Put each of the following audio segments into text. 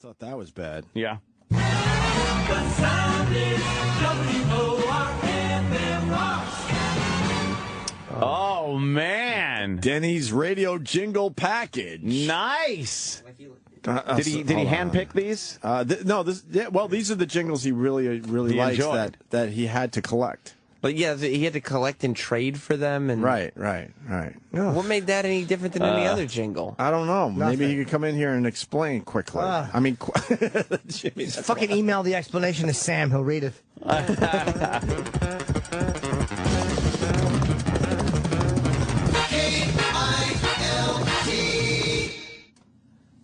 Thought that was bad. Yeah. The sound is WORFM rocks. Oh, man. Denny's radio jingle package. Nice. Did he handpick these? No. These are the jingles he really likes that he had to collect. But yeah, he had to collect and trade for them. And Right. what made that any different than any other jingle? I don't know. Nothing. Maybe he could come in here and explain quickly. I mean, Jimmy, Just fucking email the explanation to Sam. He'll read it.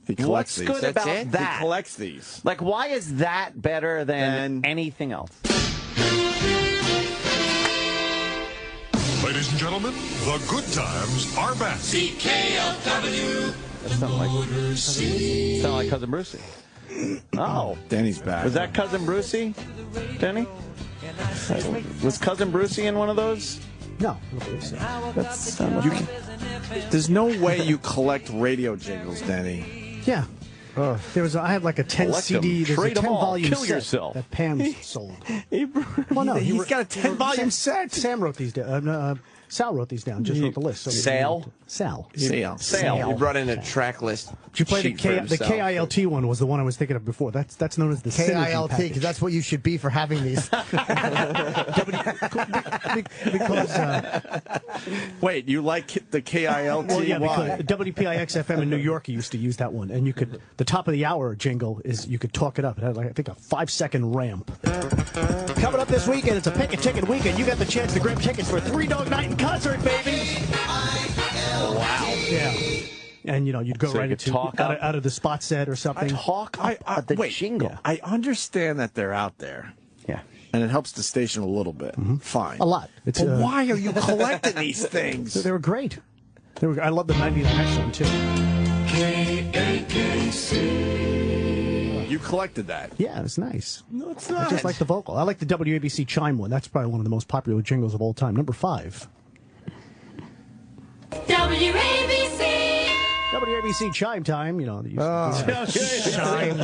he collects What's these. good That's about it? that? He collects these. Like, why is that better than anything else? Ladies and gentlemen, the good times are back. CKLW. That sounds like Cousin Brucey. Oh. Danny's back. Was that Cousin Brucey, Denny? Was Cousin Brucey in one of those? No, I don't believe so. There's no way you collect radio jingles, Denny. Yeah. I had like a 10 Collect CD, them, there's a trade 'em 10 all, volume kill set yourself. that Pam sold. Well, no, He's got a 10 volume set. Sam wrote these down. Sal wrote these down. Just wrote the list. So Sal? Sal. Sale. He brought in a track list. Did you play the sheet for himself. KILT one was the one I was thinking of before. That's known as the synergy KILT, package. because that's what you should be for having these. Wait, you like the KILT? Well, yeah, Why? because WPIX FM in New York used to use that one, and you could. The top of the hour jingle is you could talk it up. It had like I think a 5-second ramp. Coming up this weekend, it's a pick a ticket weekend. You got the chance to grab tickets for Three Dog Night in concert, baby. Wow. Yeah. And you'd go So you right could into talk out of the spot set or something. Wait, jingle. Yeah. I understand that they're out there. Yeah. And it helps the station a little bit. Fine. A lot. It's But why are you collecting these things? They were great. I love the 99X one too. You collected that. Yeah, it's nice. No, it's I not. just like the vocal. I like the WABC chime one. That's probably one of the most popular jingles of all time. Number 5. WABC. WABC chime time.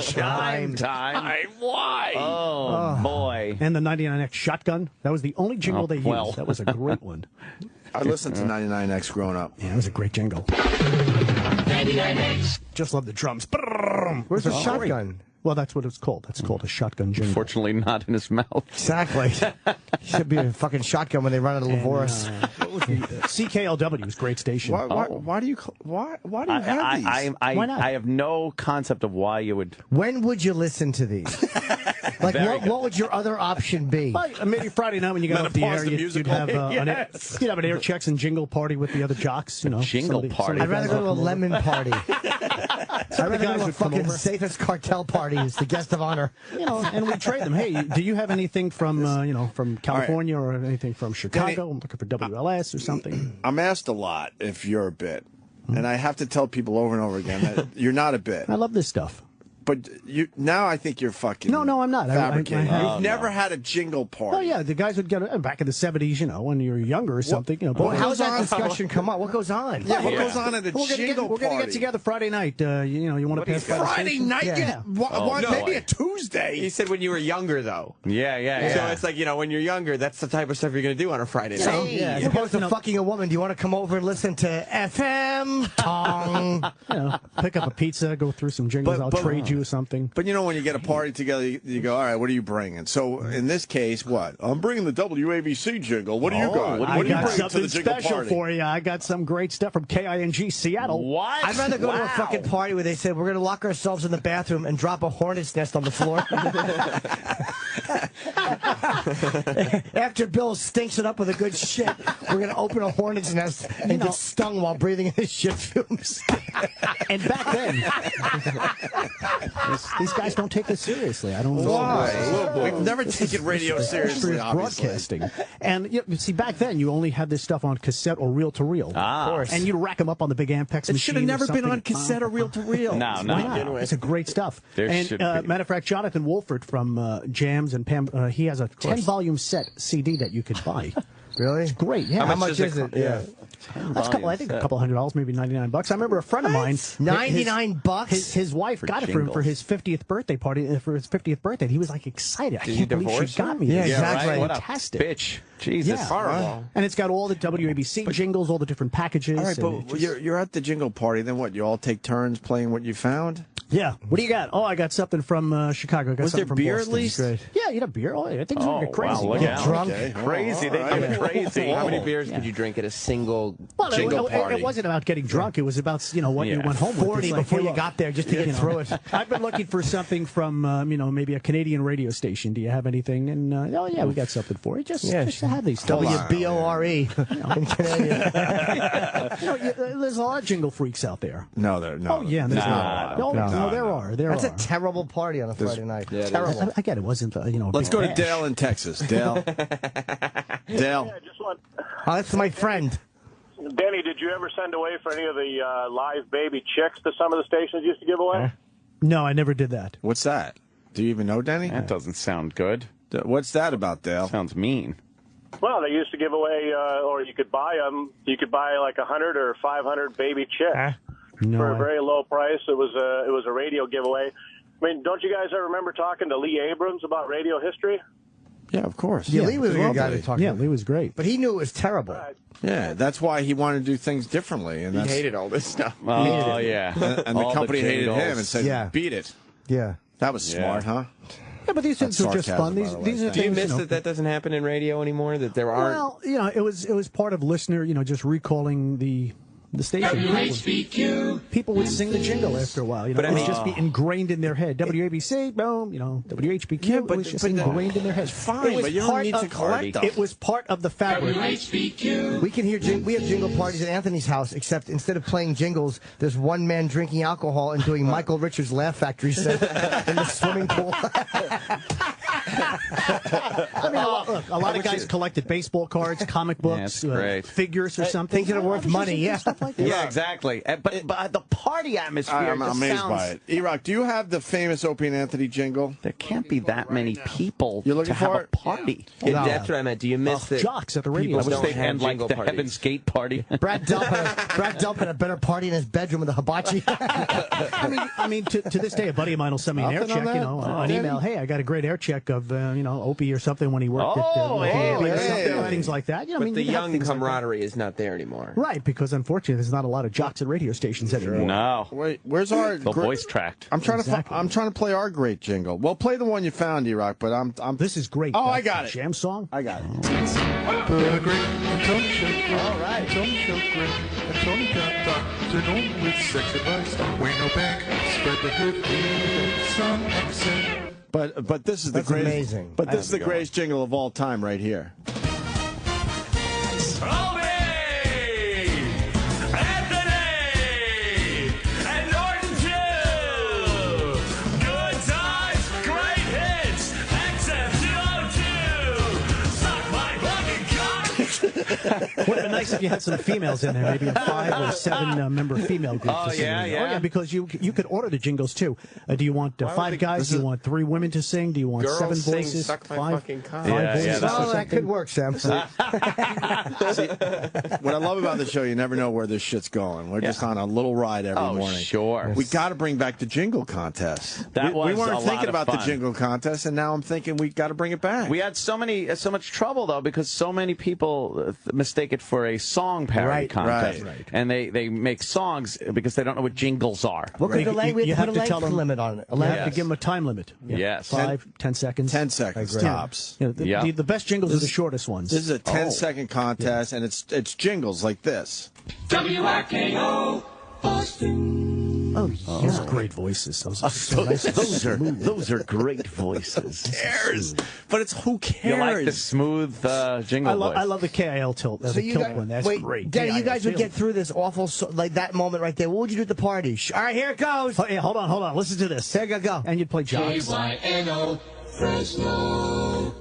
Chime time. Why? Oh, boy. And the 99X shotgun. That was the only jingle they used. well. That was a great one. I listened to 99X growing up. Yeah, it was a great jingle. 99X. Just love the drums. Where's the shotgun? Well, that's what it's called. That's called a shotgun jingle. Fortunately, not in his mouth. Exactly. Should be a fucking shotgun when they run out of Levoris. CKLW is a great station. Why do you have these? Why not? I have no concept of why you would. When would you listen to these? Like, what would your other option be? Well, maybe Friday night when you got off the air, you'd have Yes. you'd have an air checks and jingle party with the other jocks. Jingle party. I'd rather go to a lemon party. I'd rather go guys to a would come fucking over. safest cartel party as the guest of honor. And we trade them. Hey, do you have anything from from California or anything from Chicago? I'm looking for WLS or something. I'm asked a lot if you're a bit. And I have to tell people over and over again that you're not a bit. I love this stuff. But now I think you're fucking No, I'm not. fabricating. I You've never had a jingle party. Oh yeah, the guys would get back in the '70s, when you were younger or something. Well, how does that discussion come up? What goes on? Yeah, what goes on at a jingle We're gonna party? get together Friday night. You want to pass by the Friday station? night? Yeah. Maybe a Tuesday. He said when you were younger, though. Yeah. So it's like, when you're younger, that's the type of stuff you're going to do on a Friday night. Yeah, as opposed to fucking a woman, do you want to come over and listen to FM Tong? Pick up a pizza, go through some jingles. I'll trade you something. But when you get a party together, you go, all right, what are you bringing? So in this case, what? I'm bringing the WABC jingle. What do you got? What I are you got bringing to something the jingle special party? for you. I got some great stuff from KING Seattle. What? I'd rather go to a fucking party where they said we're going to lock ourselves in the bathroom and drop a hornet's nest on the floor. After Bill stinks it up with a good shit, we're going to open a hornet's nest and get stung while breathing in his shit fumes. And back then, these guys don't take this seriously. I don't know Why? We've never taken radio seriously, obviously. broadcasting. And see, back then you only had this stuff on cassette or reel to reel. Of course. And you'd rack them up on the big Ampex machine. It should have never been or on cassette or reel to reel. No. Why not? It's a great stuff. There And should be. matter of fact, Jonathan Wolford from Jams and Pam, he has a 10-volume set CD that you could buy. Really? Great. Yeah. How much is it? Yeah. That's I think a couple $100, maybe $99. I remember a friend of mine. $99? His wife got it for him for his 50th birthday party. For his 50th birthday, and he was like excited. I can't believe she got me this. Yeah, exactly. Right? What a Fantastic. bitch. Jesus. Yeah. Horrible. And it's got all the WABC jingles, all the different packages. All right, but you're at the jingle party. Then what? You all take turns playing what you found? Yeah. What do you got? Oh, I got something from Chicago. I got Was something there from beer Boston. at least? Great. Yeah, you had beer. Oh, yeah, things Oh, get crazy. wow, look Yeah. out. Drunk. Okay. Crazy. They get crazy. How many beers could you drink at a single jingle party? It wasn't about getting drunk. It was about what you went home with. 40 It's like, before hey, you look, got there just to get through it. I've been looking for something from maybe a Canadian radio station. Do you have anything? And oh yeah, we got something for you. Just to have these stuff. WBORE in Canadian. There's a lot of jingle freaks out there. No, there. No. Oh yeah, there's not. No, there are. That's a terrible party on a Friday night. Yeah, terrible. I get it wasn't. Let's go to Dale in Texas. Dale. Dale. Yeah, just want, Oh, that's my friend. Denny, did you ever send away for any of the live baby chicks to some of the stations used to give away? No, I never did that. What's that? Do you even know, Denny? That doesn't sound good. What's that about, Dale? Sounds mean. Well, they used to give away, or you could buy them. You could buy like 100 or 500 baby chicks for a very low price. It was a radio giveaway. I mean, don't you guys ever remember talking to Lee Abrams about radio history? Yeah, of course. Yeah, Lee was a good guy to talk Yeah, to. Lee was great. But he knew it was terrible. Yeah, that's why he wanted to do things differently, and He that's hated all this stuff. Oh, yeah. and the All company hated jingles. him and said, Yeah. "Beat it." Yeah. That was smart, huh? Yeah, but these things That's are just fun. sarcasm, by the way. These are Do you things, miss that that doesn't happen in radio anymore? That there aren't. Well, it was part of listener, just recalling the station. People would sing the jingle after a while. But it would just be ingrained in their head. WABC, boom, WHBQ. Yeah, but- it was just but ingrained in their head. Fine, It was but you don't part need to of- collect them. It was part of the fabric. We can hear we have jingle parties at Anthony's house, except instead of playing jingles, there's one man drinking alcohol and doing Michael Richards' Laugh Factory set in the swimming pool. I mean, a lot of guys collected baseball cards, comic books, That's great. figures or something. Things that are worth money, yeah. Stuff like that. Yeah, exactly. But the party atmosphere I'm just amazed sounds... by it. E-Rock, do you have the famous Opie and Anthony jingle? There can't be that many people You're looking to have for a it? party. That's what I meant. Do you miss that? Jocks at the radio. I People wish don't they have had like jingle the parties. Heaven's Gate party. Brad Delp had a better party in his bedroom with a hibachi. I mean, to this day, a buddy of mine will send me an air Nothing on check, that? an email. Hey, I got a great air check of, Opie or something when he worked at hey, or hey, something, hey. things like that. But the you have young things like that. camaraderie is not there anymore. Right, because unfortunately, there's not a lot of jocks at radio stations anymore. No. Wait, where's our The voice tracked. I'm trying Exactly. I'm trying to play our great jingle. Well, play the one you found, E-Rock, but I'm This is great. Oh, I That's got a it. Jam song. I got it. The great Tony Show. All right. Tony Show, great. And Tony got Dr. No with sex advice. Wayne no bank. Spread the hood. Some accent. But this is the That's greatest. amazing. But this is the greatest jingle of all time, right here. Opie! Anthony! And Norton too! Good times, great hits! XFCO2! Suck my fucking cock! Would have been nice if you had some females in there, maybe a 5 or 7 member female group. Oh, to sing. yeah, yeah. Oh, yeah, because you could order the jingles too. Do you want 5 guys? Do you want 3 women to sing? Do you want Girls 7 sing voices? Suck My 5 Fucking Cock. 5 Yeah, voices? yeah, or that's Oh, that something? could work, Sam. What I love about the show, you never know where this shit's going. We're just on a little ride every morning. Sure. We got to bring back the jingle contest. That we was weren't a lot thinking of about fun. the jingle contest, and now I'm thinking we got to bring it back. We had so much trouble though because so many people mistake it for a song parody contest, right. and they make songs because they don't know what jingles are. What could the You we have have to to put a tell length them- limit on it? You have to Yes. give them a time limit. Yes. 5, 10 seconds. 10 seconds Agree. tops. The best jingles are the shortest ones. This is a 10-second contest, and it's jingles like this. WRKO Boston! Those are great voices. Those are so nice. Those are great voices. Cares? But it's who cares? You like the smooth jingle voice? I love the KIL tilt. So The you tilt guys, one. That's wait, great. Denny, you KIL guys would tilt. get through this awful, like that moment right there. What would you do at the party? All right, here it goes. Oh, yeah, hold on. Listen to this. Here you go. And you'd play jocks. KYNO Fresno!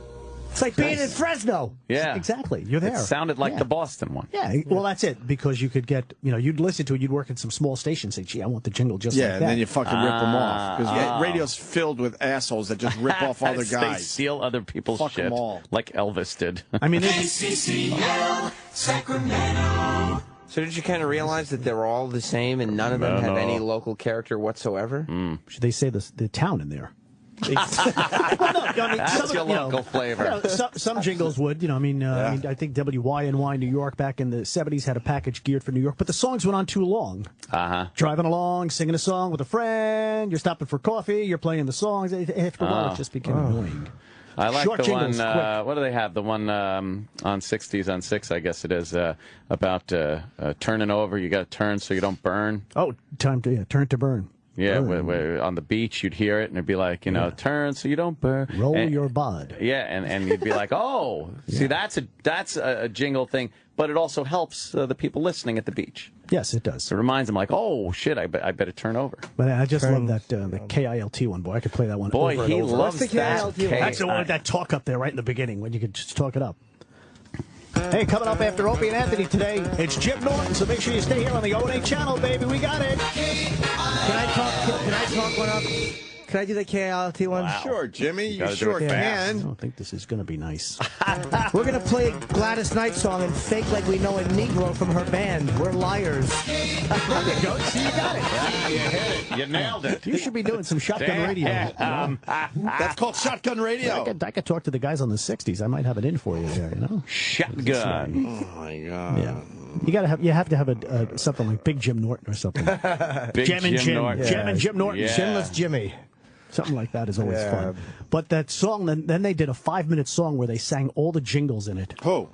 like being in Fresno. Yeah. Exactly. You're there. It sounded like the Boston one. Yeah, well, that's it, because you could get, you'd listen to it, you'd work in some small station, say, gee, I want the jingle just like that. Yeah, and then you fucking rip them off. Because radio's filled with assholes that just rip off other guys. They steal other people's Fuck shit, 'em all. like Elvis did. I mean, KCCL, Sacramento. So did you kind of realize that they're all the same and none of them have any local character whatsoever? should they say the town in there? That's your local flavor. Some jingles would, I mean, I think WYNY New York back in the 70s had a package geared for New York, but the songs went on too long. Driving along, singing a song with a friend, you're stopping for coffee, you're playing the songs. After a while, it just became annoying. I like Short the jingles, one, what do they have? The one on 60s on 6, I guess it is, about turning over. You got to turn so you don't burn. Oh, time to turn to burn. Yeah, where on the beach you'd hear it and it'd be like, turn so you don't burn. Roll your bod. Yeah, and you'd be like, oh, see, that's a jingle thing, but it also helps the people listening at the beach. Yes, it does. It reminds them like, oh shit, I better turn over. But I just love that the KILT one, boy. I could play that one. Boy, over and he over. loves What's the that. KILT one? That's the one with that talk up there right in the beginning when you could just talk it up. Hey, coming up after Opie and Anthony today, it's Jim Norton, so make sure you stay here on the O&A channel, baby. We got it. Can I talk one up? Can I do the KILT one? Wow. Sure, Jimmy, you Gotta do sure it fast. I can. don't think this is going to be nice. We're going to play a Gladys Knight song and fake like we know a Negro from her band. We're liars. There you go. See, you got it. You hit it. You nailed it. You should be doing some shotgun radio. That's called shotgun radio. I could talk to the guys on the 60s. I might have it in for you there, Shotgun. Oh, my God. Yeah. You have to have something like Big Jim Norton or something. Big Jim and Jim. Norton. Jim and Jim Norton. Yeah. Chinless Jimmy. Something like that is always fun. But that song, then they did a 5-minute song where they sang all the jingles in it. Who?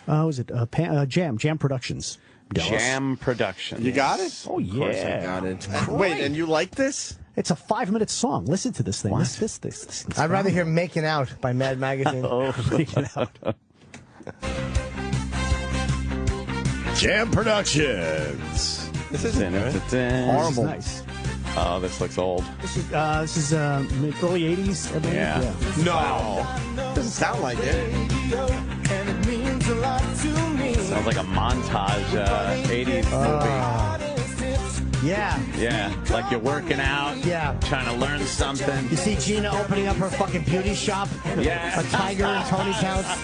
Was it Jam Productions? Jam Productions. You got it? Oh, yeah. Got it. Wait, and you like this? It's a 5-minute song. Listen to this thing. This I'd rather hear Making Out by Mad Magazine. Freak it out. Jam Productions. This is This is nice. Oh, this looks old. This is early 80s, I believe. Yeah. No. Doesn't sound like it. Sounds like a montage 80s movie. Yeah. Yeah, like you're working out. Yeah. Trying to learn something. You see Gina opening up her fucking beauty shop? Yeah. A tiger in Tony's house?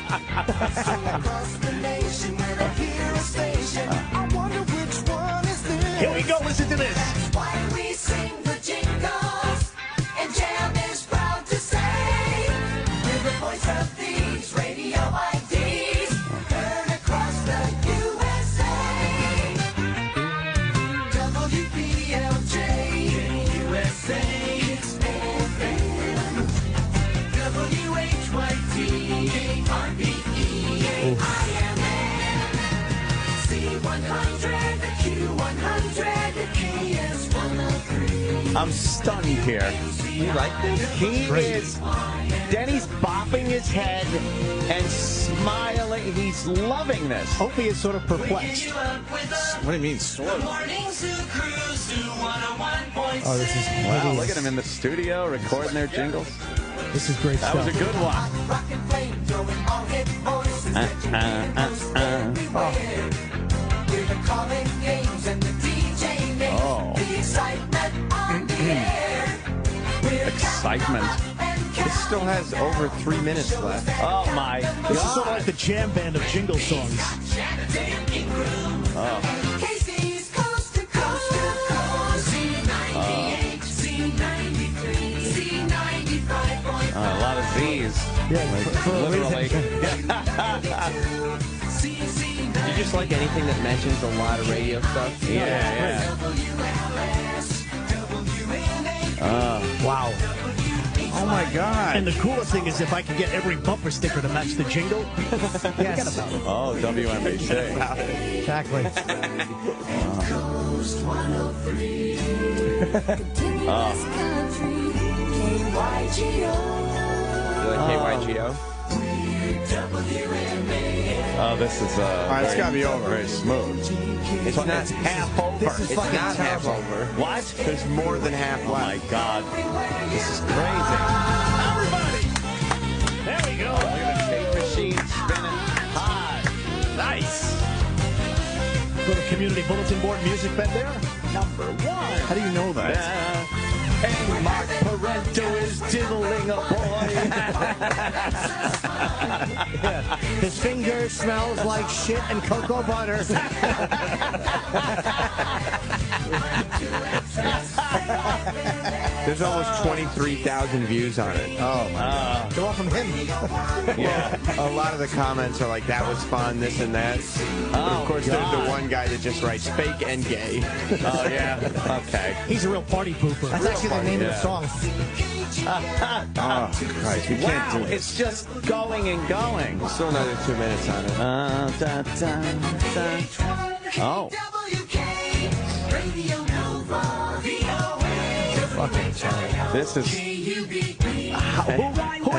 Here we go. Listen to this. Why we sing the jingles, and Jam is proud to say, we're the voice of these radio IDs, heard across the USA. WBLJ, USA, FM, WHYT, RBE, IMN, C100, the Q100, the KS103. I'm stunned here. You like this? He is. Denny's bopping his head and smiling. He's loving this. Opie is sort of perplexed. What do you mean, sort of? Oh, this is Wow, look at him in the studio recording their jingles. This is great That stuff. was a good one. Oh. Excitement. This still has over 3 minutes left. Oh my This is sort of God. like the jam band of jingle songs. Casey's coast to coast. C98, C93, C95. A lot of Z's. Literally. Do you just like anything that mentions a lot of radio stuff? Yeah. Wow. Oh, my God. And the coolest thing is if I could get every bumper sticker to match the jingle. Forget about it. Oh, WMBC. Exactly. You like KYGO? Oh, this is All right, it's got to be over. very smooth. It's not half over. This is It's fucking not half terrible. over. What? There's more than half Oh my left. God. This is crazy. Everybody! There we go. Look at the tape little community bulletin board music bed there. Number 1. How do you know that? And Mark Parento is diddling a boy. Yeah. His finger smells like shit and cocoa butter. There's almost 23,000 views on it. Oh, my God. They're all from him. Yeah. A lot of the comments are like, that was fun, this and that. But of course, there's the one guy that just writes fake and gay. Oh, yeah. Okay. He's a real party pooper. That's actually the name of the song. Oh, Christ. We can't do It's just going and going. Still another 2 minutes on it. Oh. This is. Who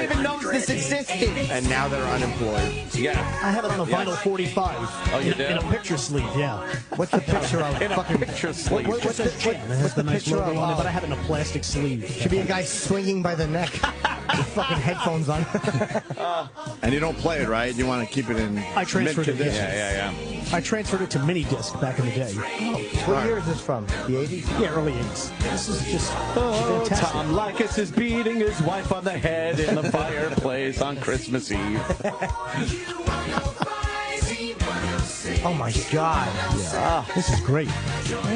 even knows this existed? And now they're unemployed. Yeah. I have it on a vinyl 45. Oh, you in, do? in a picture sleeve, yeah. What's the picture of? In a picture sleeve. What's the It has the nice picture logo of? on it, but I have it in a plastic sleeve. Should be a guy swinging by the neck with fucking headphones on. And you don't play it, right? You want to keep it in I transferred it. mid-condition. Yeah. I transferred it to mini disc back in the day. What year is this from? The 80s? Yeah, early 80s. This is just Oh, fantastic. Tom Likas is beating his wife on the head in the fireplace on Christmas Eve. Oh my God. This is great. How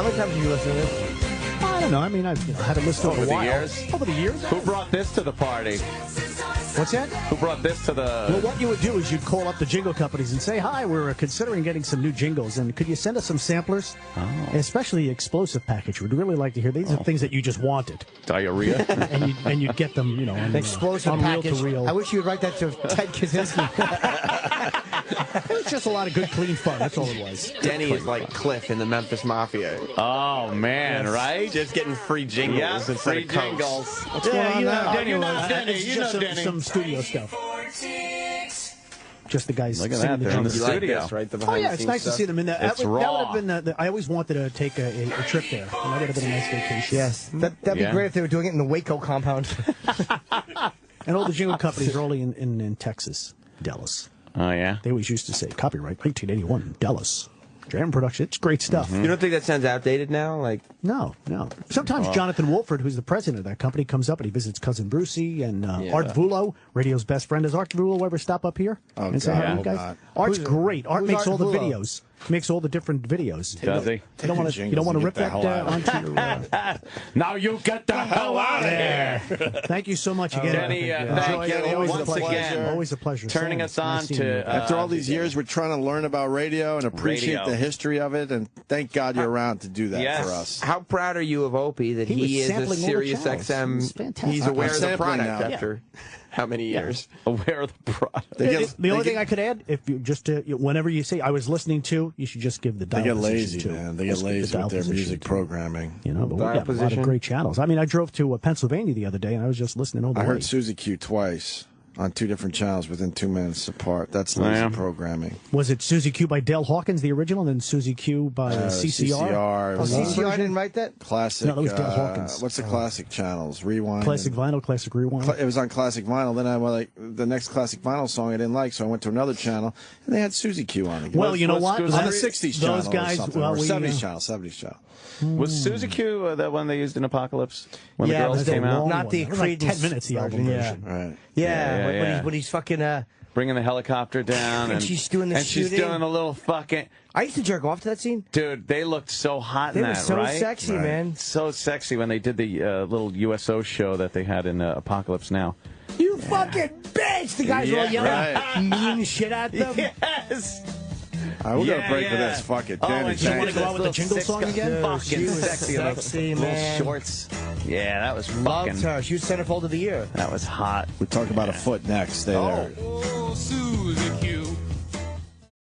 many times have you listened to this? I don't know. I mean, I've had it listed Over for a the while. years? Over the years? Who brought this to the party? What's that? Who brought this to Well, the... what you would do is you'd call up the jingle companies and say, hi, we're considering getting some new jingles, and could you send us some samplers? Especially explosive package. We'd really like to hear. These are things that you just wanted. Diarrhea? And you'd get them, you know, on, Explosive on package. reel to reel. I wish you would write that to Ted Kaczynski. It was just a lot of good, clean fun. That's all it was. Denny is like Cliff in the Memphis Mafia. Oh, man, right? Just getting free jingles Yeah, instead free of Cokes. jingles. What's going on now? Denny was- Denny, It's you just know Denny. some studio stuff. Just the guys Look at singing that, they're in the jingles. You like studio. this, right? The Oh, behind yeah, the it's scenes nice to stuff? see them in there. It's That would raw. have been, I always wanted to take a trip there. And that would have been a nice vacation. Yes. That'd Yeah. be great if they were doing it in the Waco compound. And all the jingle companies are only in Texas, Dallas. Oh, yeah? They always used to say, copyright 1981, Dallas. Jam production. It's great stuff. You don't think that sounds outdated now? Like, No. Sometimes Jonathan Wolford, who's the president of that company, comes up and he visits Cousin Brucey and Art Vulo, radio's best friend. Does Art Vulo ever stop up here? Oh, and say God, hi to I you hope guys? not. Art's great. Art who's makes Art all the Vulo? videos. He makes all the different videos. Does he? You don't want to. You don't want to rip Get the that hell out. onto your. Now you get the hell out of here! Thank you so much again. Denny, Enjoy thank it. you Always a once pleasure. again. Always a pleasure. Turning Sam, us on nice seeing you. to... After all these years, we're trying to learn about radio and appreciate Radio. the history of it, and thank God you're around to do that Yes. for us. how proud are you of Opie that He was he is a sampling all the Sirius channels. It XM? was fantastic. He's aware I'm of the sampling product now. after how many years? Aware of the product. They get, The only they thing I could add, if you just whenever you say I was listening to, you should just give the they dial get position lazy, too. man. They get Just give the lazy dial with their position music too. programming. You know, but we Dial got a lot position. of great channels. I mean, I drove to Pennsylvania the other day, and I was just listening all the I way. heard Susie Q twice on 2 different channels within 2 minutes apart. That's lazy Yeah. programming. Was it Susie Q by Dale Hawkins, the original, and then Susie Q by CCR? CCR. Oh, was CCR didn't write that? classic. No, that was Dale Hawkins. What's the classic channels? Rewind. Classic and- Vinyl, Classic Rewind. It was on Classic Vinyl. Then I went like the next Classic Vinyl song I didn't like, so I went to another channel and they had Susie Q on it. Well, you know what? on the 60s channel Those guys, or something, well, or we, 70s channel, 70s channel. Was Suzy Q the one they used in Apocalypse when Yeah, the girls that's came a out? long- Not the It was like 10 Creedence minutes, the album version, yeah. version. Right. Yeah, Yeah. when he's fucking. Bringing the helicopter down, And she's doing the and she's shooting. doing a little fucking. I used to jerk off to that scene. Dude, they looked so hot They in were that, so right? sexy, Right. man. So sexy when they did the little USO show that they had in Apocalypse Now. You fucking bitch! The guys were all Yeah, yelling mean shit at them. Yes. All right, we're Yeah, gonna break for yeah. this. Fuck it. Oh, Danny, and she thank wanna you. go out with the jingle song again? Dude, Fucking she was sexy, sexy, little man. shorts. Yeah, that was Loved fucking. her. She was centerfold of the year. That was hot. We talk about a foot next. Stay there. Oh, Susie.